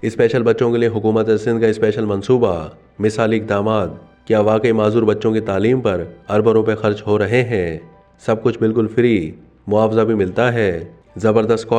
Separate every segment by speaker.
Speaker 1: Special بچوں کے لیے حکومت سندھ کا اسپیشل منصوبہ، مثالی اقدامات، کیا واقعی معذور بچوں کی تعلیم پر اربوں روپے خرچ ہو رہے ہیں؟ سب کچھ بالکل فری، معاوضہ بھی ملتا ہے۔ زبردست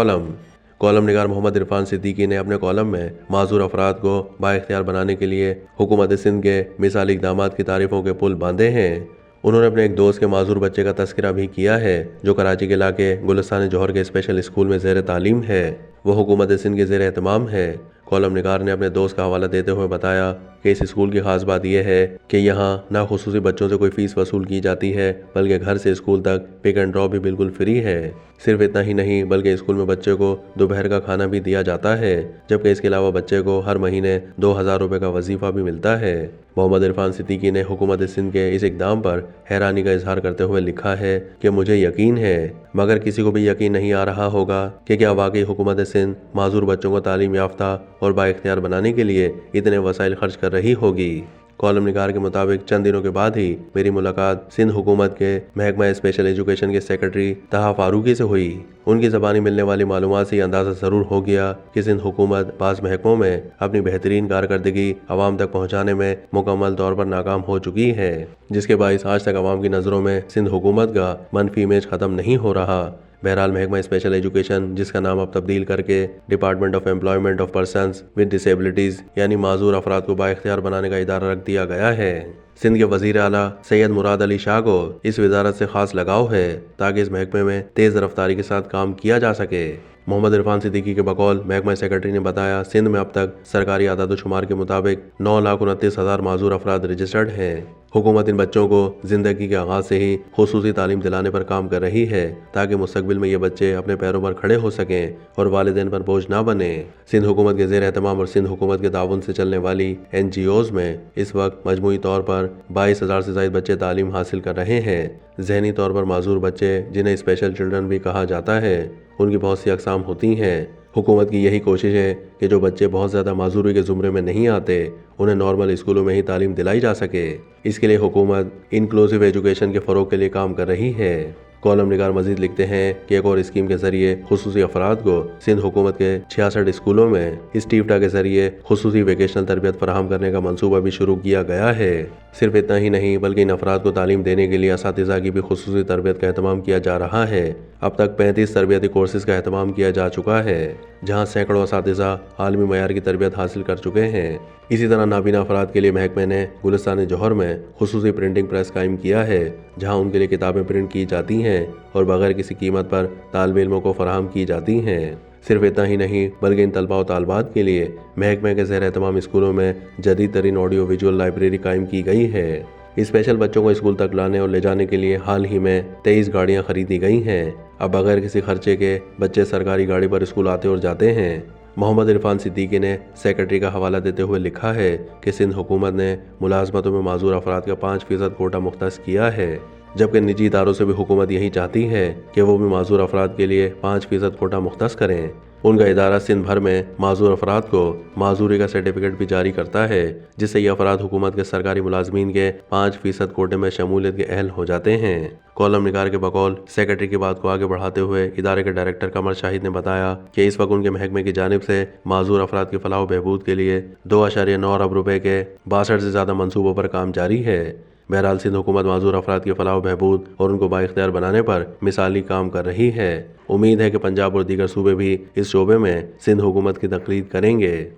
Speaker 1: کالم نگار محمد عرفان صدیقی نے اپنے کالم میں معذور افراد کو بااختیار بنانے کے لیے حکومت سندھ کے مثالی اقدامات کی تعریفوں کے پل باندھے ہیں۔ انہوں نے اپنے ایک دوست کے معذور بچے کا تذکرہ بھی کیا ہے جو کراچی کے علاقے گلستان جوہر کے اسپیشل اسکول میں زیر تعلیم ہے۔ وہ حکومت سندھ کے زیر اہتمام ہے۔ کالم نگار نے اپنے دوست کا حوالہ دیتے ہوئے بتایا کہ اس اسکول کی خاص بات یہ ہے کہ یہاں نہ خصوصی بچوں سے کوئی فیس وصول کی جاتی ہے، بلکہ گھر سے اسکول تک پک اینڈ ڈراپ بھی بالکل فری ہے۔ صرف اتنا ہی نہیں بلکہ اسکول میں بچے کو دوپہر کا کھانا بھی دیا جاتا ہے، جبکہ اس کے علاوہ بچے کو ہر مہینے 2000 روپے کا وظیفہ بھی ملتا ہے۔ محمد عرفان صدیقی نے حکومت سندھ کے اس اقدام پر حیرانی کا اظہار کرتے ہوئے لکھا ہے کہ مجھے یقین ہے، مگر کسی کو بھی یقین نہیں آ رہا ہوگا کہ کیا واقعی حکومت سندھ معذور بچوں کو تعلیم یافتہ اور بااختیار بنانے کے لیے اتنے وسائل خرچ کر رہی ہوگی۔ کالم نگار کے مطابق چند دنوں کے بعد ہی میری ملاقات سندھ حکومت کے محکمہ اسپیشل ایجوکیشن کے سیکرٹری طہا فاروقی سے ہوئی۔ ان کی زبانی ملنے والی معلومات سے یہ اندازہ ضرور ہو گیا کہ سندھ حکومت بعض محکموں میں اپنی بہترین کارکردگی عوام تک پہنچانے میں مکمل طور پر ناکام ہو چکی ہے، جس کے باعث آج تک عوام کی نظروں میں سندھ حکومت کا منفی امیج ختم نہیں ہو رہا۔ بہرحال محکمہ اسپیشل ایجوکیشن، جس کا نام اب تبدیل کر کے department of employment of persons with disabilities یعنی معذور افراد کو بااختیار بنانے کا ادارہ رکھ دیا گیا ہے۔ سندھ کے وزیر اعلیٰ سید مراد علی شاہ کو اس وزارت سے خاص لگاؤ ہے تاکہ اس محکمے میں تیز رفتاری کے ساتھ کام کیا جا سکے۔ محمد عرفان صدیقی کے بقول محکمہ سیکرٹری نے بتایا، سندھ میں اب تک سرکاری اعداد و شمار کے مطابق 9,29,000 معذور افراد رجسٹرڈ ہیں۔ حکومت ان بچوں کو زندگی کے آغاز سے ہی خصوصی تعلیم دلانے پر کام کر رہی ہے تاکہ مستقبل میں یہ بچے اپنے پیروں پر کھڑے ہو سکیں اور والدین پر بوجھ نہ بنیں۔ سندھ حکومت کے زیر اہتمام اور سندھ حکومت کے تعاون سے چلنے والی NGOز میں اس وقت مجموعی طور پر 22,000 سے زائد بچے تعلیم حاصل کر رہے ہیں۔ ذہنی طور پر معذور بچے، جنہیں اسپیشل چلڈرن بھی کہا جاتا ہے، ان کی بہت سی اقسام ہوتی ہیں۔ حکومت کی یہی کوشش ہے کہ جو بچے بہت زیادہ معذوری کے زمرے میں نہیں آتے، انہیں نارمل اسکولوں میں ہی تعلیم دلائی جا سکے۔ اس کے لیے حکومت انکلوسیو ایجوکیشن کے فروغ کے لیے کام کر رہی ہے۔ کالم نگار مزید لکھتے ہیں کہ ایک اور اسکیم کے ذریعے خصوصی افراد کو سندھ حکومت کے 66 اسکولوں میں اسٹیفٹا کے ذریعے خصوصی ویکیشنل تربیت فراہم کرنے کا منصوبہ بھی شروع کیا گیا ہے۔ صرف اتنا ہی نہیں بلکہ ان افراد کو تعلیم دینے کے لیے اساتذہ کی بھی خصوصی تربیت کا اہتمام کیا جا رہا ہے۔ اب تک 35 تربیتی کورسز کا اہتمام کیا جا چکا ہے، جہاں سینکڑوں اساتذہ عالمی معیار کی تربیت حاصل کر چکے ہیں۔ اسی طرح نابینا افراد کے لیے محکمے نے گلستان جوہر میں خصوصی پرنٹنگ پریس قائم کیا ہے، جہاں ان کے لیے کتابیں پرنٹ کی جاتی ہیں اور بغیر کسی قیمت پر طالب علموں کو فراہم کی جاتی ہیں۔ صرف اتنا ہی نہیں بلکہ ان طلباء و طالبات کے لیے محکمے کے زیر اہتمام اسکولوں میں جدید ترین آڈیو ویژول لائبریری قائم کی گئی ہے۔ اسپیشل بچوں کو اسکول تک لانے اور لے جانے کے لیے حال ہی میں 23 گاڑیاں خریدی گئی ہیں۔ اب بغیر کسی خرچے کے بچے سرکاری گاڑی پر اسکول آتے اور جاتے ہیں۔ محمد عرفان صدیقی نے سیکرٹری کا حوالہ دیتے ہوئے لکھا ہے کہ سندھ حکومت نے ملازمتوں میں معذور افراد کا 5% کوٹا مختص کیا ہے، جبکہ نجی اداروں سے بھی حکومت یہی چاہتی ہے کہ وہ بھی معذور افراد کے لیے 5% کوٹا مختص کریں۔ ان کا ادارہ سندھ بھر میں معذور افراد کو معذوری کا سرٹیفکیٹ بھی جاری کرتا ہے، جس سے یہ افراد حکومت کے سرکاری ملازمین کے 5% کوٹے میں شمولیت کے اہل ہو جاتے ہیں۔ کالم نگار کے بقول سیکرٹری کی بات کو آگے بڑھاتے ہوئے ادارے کے ڈائریکٹر قمر شاہد نے بتایا کہ اس وقت ان کے محکمے کی جانب سے معذور افراد کی فلاح و بہبود کے لیے 2.9 ارب روپے کے 62 سے زیادہ منصوبوں پر کام جاری ہے۔ بہرحال سندھ حکومت معذور افراد کی فلاح و بہبود اور ان کو بااختیار بنانے پر مثالی کام کر رہی ہے۔ امید ہے کہ پنجاب اور دیگر صوبے بھی اس شعبے میں سندھ حکومت کی تقلید کریں گے۔